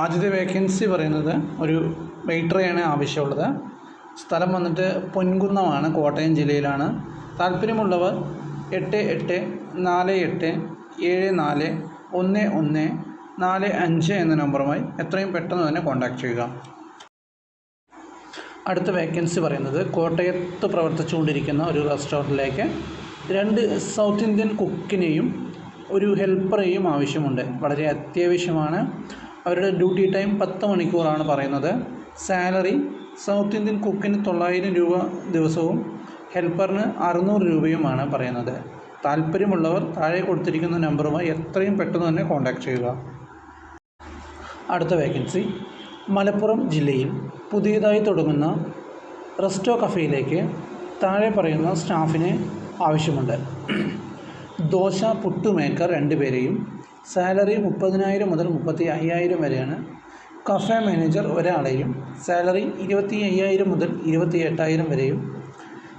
ആദ്യത്തെ വേക്കൻസി പറയുന്നത് ഒരു വെയിറ്ററെയാണ് ആവശ്യമുള്ളത്. സ്ഥലം വന്നിട്ട് പൊൻകുന്നമാണ്, കോട്ടയം ജില്ലയിലാണ്. താല്പര്യമുള്ളവർ 8848474145 എന്ന നമ്പറുമായി എത്രയും പെട്ടെന്ന് തന്നെ കോൺടാക്റ്റ് ചെയ്യുക. അടുത്ത വേക്കൻസി പറയുന്നത് കോട്ടയത്ത് പ്രവർത്തിച്ചുകൊണ്ടിരിക്കുന്ന ഒരു റെസ്റ്റോറൻറ്റിലേക്ക് 2 സൗത്ത് ഇന്ത്യൻ കുക്കിനെയും ഒരു ഹെൽപ്പറെയും ആവശ്യമുണ്ട്. വളരെ അത്യാവശ്യമാണ്. അവരുടെ ഡ്യൂട്ടി ടൈം 10 മണിക്കൂറാണ് പറയുന്നത്. സാലറി സൗത്ത് ഇന്ത്യൻ കുക്കിന് 900 രൂപ ദിവസവും ഹെൽപ്പറിന് 600 രൂപയുമാണ് പറയുന്നത്. താല്പര്യമുള്ളവർ താഴെ കൊടുത്തിരിക്കുന്ന നമ്പറുമായി എത്രയും പെട്ടെന്ന് തന്നെ കോൺടാക്റ്റ് ചെയ്യുക. അടുത്ത വേക്കൻസി മലപ്പുറം ജില്ലയിൽ പുതിയതായി തുടങ്ങുന്ന റെസ്റ്റോ കഫേയിലേക്ക് താഴെ പറയുന്ന സ്റ്റാഫിനെ ആവശ്യമുണ്ട്. ദോശ പുട്ട് മേക്കർ 2 പേരെയും, സാലറി 30,000 മുതൽ 35,000 വരെയാണ്. കഫേ മാനേജർ ഒരാളെയും, സാലറി 25,000 മുതൽ 28,000 വരെയും.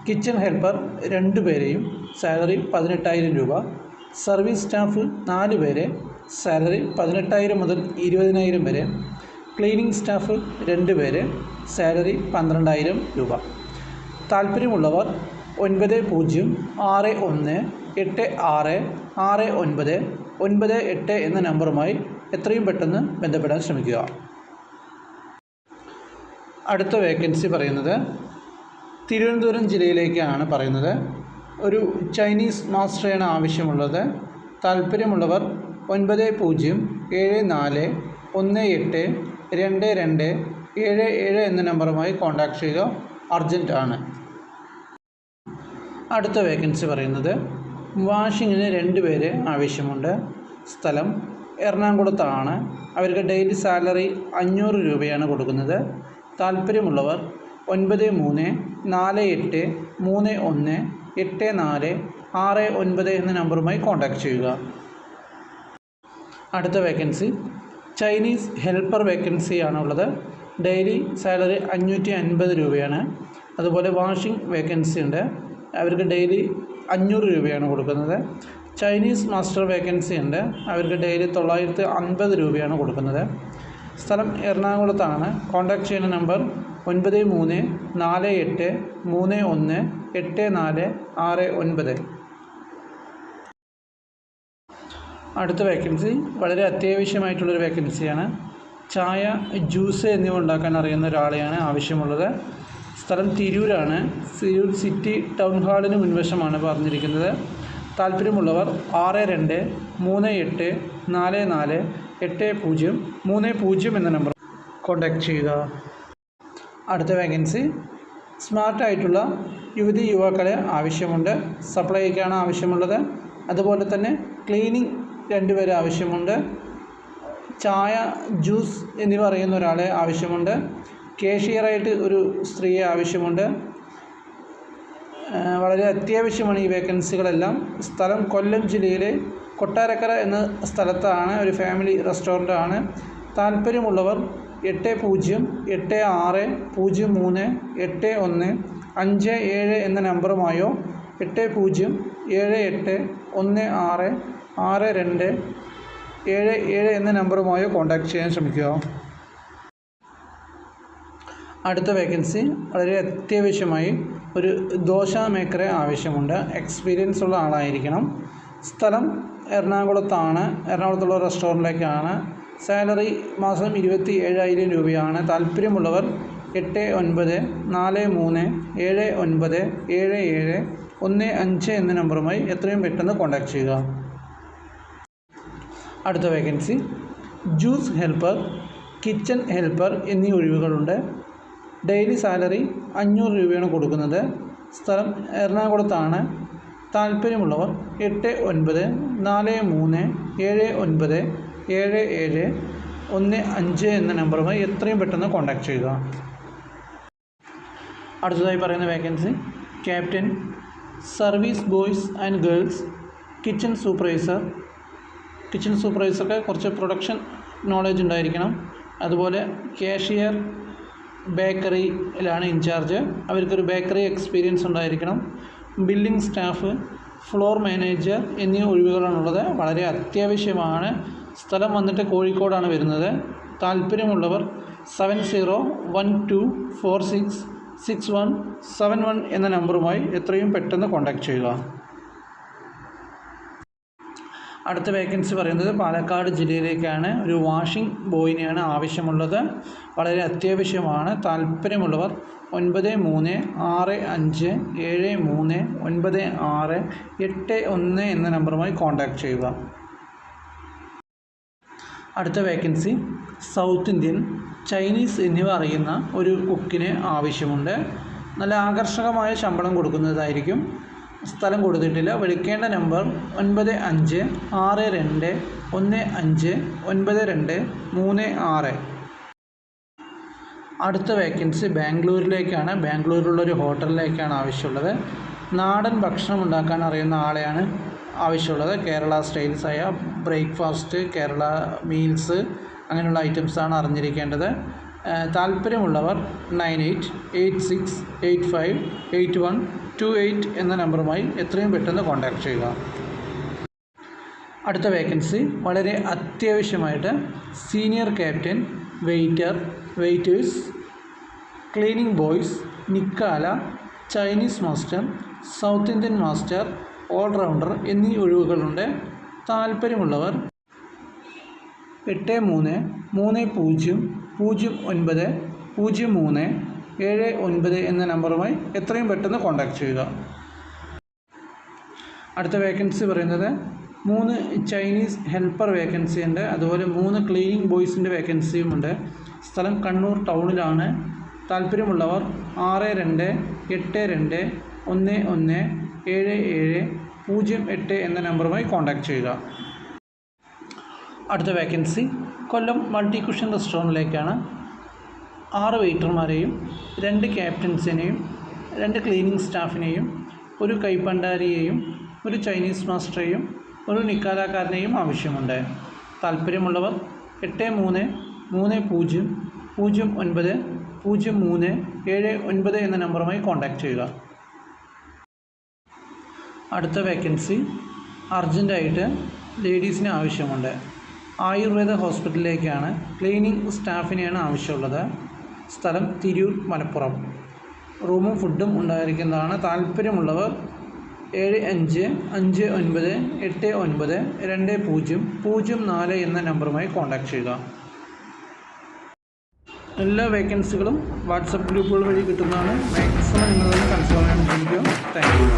കിച്ചൺ ഹെൽപ്പർ 2 പേരെയും, സാലറി 18,000 രൂപ. സർവീസ് സ്റ്റാഫ് 4 പേരെ, സാലറി 18,000 മുതൽ 20,000 വരെ. ക്ലീനിങ് സ്റ്റാഫ് 2 പേര്, സാലറി 12,000 രൂപ. താല്പര്യമുള്ളവർ 9061866998 എന്ന നമ്പറുമായി എത്രയും പെട്ടെന്ന് ബന്ധപ്പെടാൻ ശ്രമിക്കുക. അടുത്ത വേക്കൻസി പറയുന്നത് തിരുവനന്തപുരം ജില്ലയിലേക്കാണ് പറയുന്നത്. ഒരു ചൈനീസ് മാസ്റ്ററെയാണ് ആവശ്യമുള്ളത്. താല്പര്യമുള്ളവർ 9074182277 എന്ന നമ്പറുമായി കോൺടാക്റ്റ് ചെയ്യുക. അർജൻറ്റ് ആണ്. അടുത്ത വേക്കൻസി പറയുന്നത് വാഷിങ്ങിന് 2 പേരെ ആവശ്യമുണ്ട്. സ്ഥലം എറണാകുളത്താണ്. അവർക്ക് ഡെയിലി സാലറി 500 രൂപയാണ് കൊടുക്കുന്നത്. താല്പര്യമുള്ളവർ 9348318469 എന്ന നമ്പറുമായി കോൺടാക്റ്റ് ചെയ്യുക. അടുത്ത വേക്കൻസി ചൈനീസ് ഹെൽപ്പർ വേക്കൻസിയാണുള്ളത്. ഡെയിലി സാലറി 550 രൂപയാണ്. അതുപോലെ വാഷിംഗ് വേക്കൻസി ഉണ്ട്. അവർക്ക് ഡെയിലി 500 രൂപയാണ് കൊടുക്കുന്നത്. ചൈനീസ് മാസ്റ്റർ വേക്കൻസി ഉണ്ട്. അവർക്ക് ഡെയിലി 950 രൂപയാണ് കൊടുക്കുന്നത്. സ്ഥലം എറണാകുളത്താണ്. കോൺടാക്റ്റ് ചെയ്യുന്ന നമ്പർ 9348318469. അടുത്ത വേക്കൻസി വളരെ അത്യാവശ്യമായിട്ടുള്ളൊരു വേക്കൻസിയാണ്. ചായ, ജ്യൂസ് എന്നിവ ഉണ്ടാക്കാൻ അറിയുന്ന ഒരാളെയാണ് ആവശ്യമുള്ളത്. സ്ഥലം തിരൂരാണ്. തിരൂർ സിറ്റി ടൗൺ ഹാളിന് മുൻവശമാണ് പറഞ്ഞിരിക്കുന്നത്. താല്പര്യമുള്ളവർ 6238448030 എന്ന നമ്പർ കോൺടാക്റ്റ് ചെയ്യുക. അടുത്ത വേക്കൻസി സ്മാർട്ടായിട്ടുള്ള യുവതി യുവാക്കളെ ആവശ്യമുണ്ട്. സപ്ലൈക്കാണ് ആവശ്യമുള്ളത്. അതുപോലെ തന്നെ ക്ലീനിങ് 2 പേരെ ആവശ്യമുണ്ട്. ചായ, ജ്യൂസ് എന്നിവ അറിയുന്ന ഒരാളെ ആവശ്യമുണ്ട്. കേഷ്യറായിട്ട് ഒരു സ്ത്രീയെ ആവശ്യമുണ്ട്. വളരെ അത്യാവശ്യമാണ് ഈ വേക്കൻസികളെല്ലാം. സ്ഥലം കൊല്ലം ജില്ലയിലെ കൊട്ടാരക്കര എന്ന സ്ഥലത്താണ്. ഒരു ഫാമിലി റെസ്റ്റോറൻ്റ് ആണ്. താല്പര്യമുള്ളവർ 80038157 എന്ന നമ്പറുമായോ 8078166277 എന്ന നമ്പറുമായോ കോൺടാക്റ്റ് ചെയ്യാൻ ശ്രമിക്കുക. അടുത്ത വേക്കൻസി വളരെ അത്യാവശ്യമായി ഒരു ദോശ മേക്കറെ ആവശ്യമുണ്ട്. എക്സ്പീരിയൻസ് ഉള്ള ആളായിരിക്കണം. സ്ഥലം എറണാകുളത്താണ്. എറണാകുളത്തുള്ള റെസ്റ്റോറൻറ്റിലേക്കാണ്. സാലറി മാസം 27,000 രൂപയാണ്. താല്പര്യമുള്ളവർ 8943797715 എന്ന നമ്പറുമായി എത്രയും പെട്ടെന്ന് കോൺടാക്റ്റ് ചെയ്യുക. അടുത്ത vacancy juice helper, kitchen helper എന്നീ ഒഴിവുകളുണ്ട്. ഡെയിലി സാലറി 500 രൂപയാണ് കൊടുക്കുന്നത്. സ്ഥലം എറണാകുളത്താണ്. താല്പര്യമുള്ളവർ 8973977715 എന്ന നമ്പറുമായി എത്രയും പെട്ടെന്ന് കോൺടാക്റ്റ് ചെയ്യുക. അടുത്തതായി പറയുന്ന vacancy captain, service boys and girls, kitchen supervisor. Kitchen സൂപ്പർവൈസർക്ക് കുറച്ച് പ്രൊഡക്ഷൻ നോളജ് ഉണ്ടായിരിക്കണം. അതുപോലെ കാഷ്യർ, ബേക്കറിയിലാണ് ഇൻചാർജ്. അവർക്കൊരു ബേക്കറി എക്സ്പീരിയൻസ് ഉണ്ടായിരിക്കണം. ബില്ലിംഗ് സ്റ്റാഫ്, ഫ്ലോർ മാനേജർ എന്നീ ഒഴിവുകളാണുള്ളത്. വളരെ അത്യാവശ്യമാണ്. സ്ഥലം വന്നിട്ട് കോഴിക്കോടാണ് വരുന്നത്. താല്പര്യമുള്ളവർ 7012466171 എന്ന നമ്പറുമായി എത്രയും പെട്ടെന്ന് കോൺടാക്റ്റ് ചെയ്യുക. അടുത്ത വേക്കൻസി പറയുന്നത് പാലക്കാട് ജില്ലയിലേക്കാണ്. ഒരു വാഷിംഗ് ബോയിനെയാണ് ആവശ്യമുള്ളത്. വളരെ അത്യാവശ്യമാണ്. താല്പര്യമുള്ളവർ 9365739681 എന്ന നമ്പറുമായി കോൺടാക്റ്റ് ചെയ്യുക. അടുത്ത വേക്കൻസി സൗത്ത് ഇന്ത്യൻ, ചൈനീസ് എന്നിവ അറിയുന്ന ഒരു കുക്കിന് ആവശ്യമുണ്ട്. നല്ല ആകർഷകമായ ശമ്പളം കൊടുക്കുന്നതായിരിക്കും. സ്ഥലം കൊടുത്തിട്ടില്ല. വിളിക്കേണ്ട നമ്പർ 9562159236. അടുത്ത വേക്കൻസി ബാംഗ്ലൂരിലേക്കാണ്. ബാംഗ്ലൂരിലുള്ളൊരു ഹോട്ടലിലേക്കാണ് ആവശ്യമുള്ളത്. നാടൻ ഭക്ഷണം ഉണ്ടാക്കാൻ അറിയുന്ന ആളെയാണ് ആവശ്യമുള്ളത്. കേരള സ്റ്റൈൽസായ ബ്രേക്ക്ഫാസ്റ്റ്, കേരള മീൽസ് അങ്ങനെയുള്ള ഐറ്റംസാണ് അറിഞ്ഞിരിക്കേണ്ടത്. താല്പര്യമുള്ളവർ 9886858128 എന്ന നമ്പറുമായി എത്രയും പെട്ടെന്ന് കോൺടാക്റ്റ് ചെയ്യുക. അടുത്ത വേക്കൻസി വളരെ അത്യാവശ്യമായിട്ട് senior captain, waiters, cleaning boys, നിക്കാല, Chinese master, South Indian master, all rounder എന്നീ ഒഴിവുകളുണ്ട്. താല്പര്യമുള്ളവർ 8330090379 എന്ന നമ്പറുമായി എത്രയും പെട്ടെന്ന് കോൺടാക്റ്റ് ചെയ്യുക. അടുത്ത വേക്കൻസി പറയുന്നത് 3 ചൈനീസ് ഹെൽപ്പർ വേക്കൻസി ഉണ്ട്. അതുപോലെ 3 ക്ലീനിങ് ബോയ്സിൻ്റെ വേക്കൻസിയുമുണ്ട്. സ്ഥലം കണ്ണൂർ ടൗണിലാണ്. താല്പര്യമുള്ളവർ 6282117708 എന്ന നമ്പറുമായി കോൺടാക്റ്റ് ചെയ്യുക. അടുത്ത വേക്കൻസി കൊല്ലം മൾട്ടി കുഷൻ റെസ്റ്റോറൻറ്റിലേക്കാണ്. 6 വെയിറ്റർമാരെയും 2 ക്യാപ്റ്റൻസിനെയും 2 ക്ലീനിങ് സ്റ്റാഫിനെയും 1 കൈപ്പണ്ടാരിയെയും 1 ചൈനീസ് മാസ്റ്ററെയും 1 നിക്കാലക്കാരനെയും ആവശ്യമുണ്ട്. താല്പര്യമുള്ളവർ 8330090379 എന്ന നമ്പറുമായി കോൺടാക്റ്റ് ചെയ്യുക. അടുത്ത വേക്കൻസി അർജൻറ്റായിട്ട് ലേഡീസിന് ആവശ്യമുണ്ട്. ആയുർവേദ ഹോസ്പിറ്റലിലേക്കാണ്. ക്ലീനിങ് സ്റ്റാഫിനെയാണ് ആവശ്യമുള്ളത്. സ്ഥലം തിരൂർ, മലപ്പുറം. റൂമും ഫുഡും ഉണ്ടായിരിക്കുന്നതാണ്. താല്പര്യമുള്ളവർ 7559892004 എന്ന നമ്പറുമായി കോൺടാക്റ്റ് ചെയ്യുക. എല്ലാ വേക്കൻസികളും വാട്സപ്പ് ഗ്രൂപ്പുകൾ വഴി കിട്ടുന്നതാണ്. മാക്സിമം നിങ്ങൾ കൺഫേം ചെയ്യാൻ ശ്രമിക്കുക. Thank you.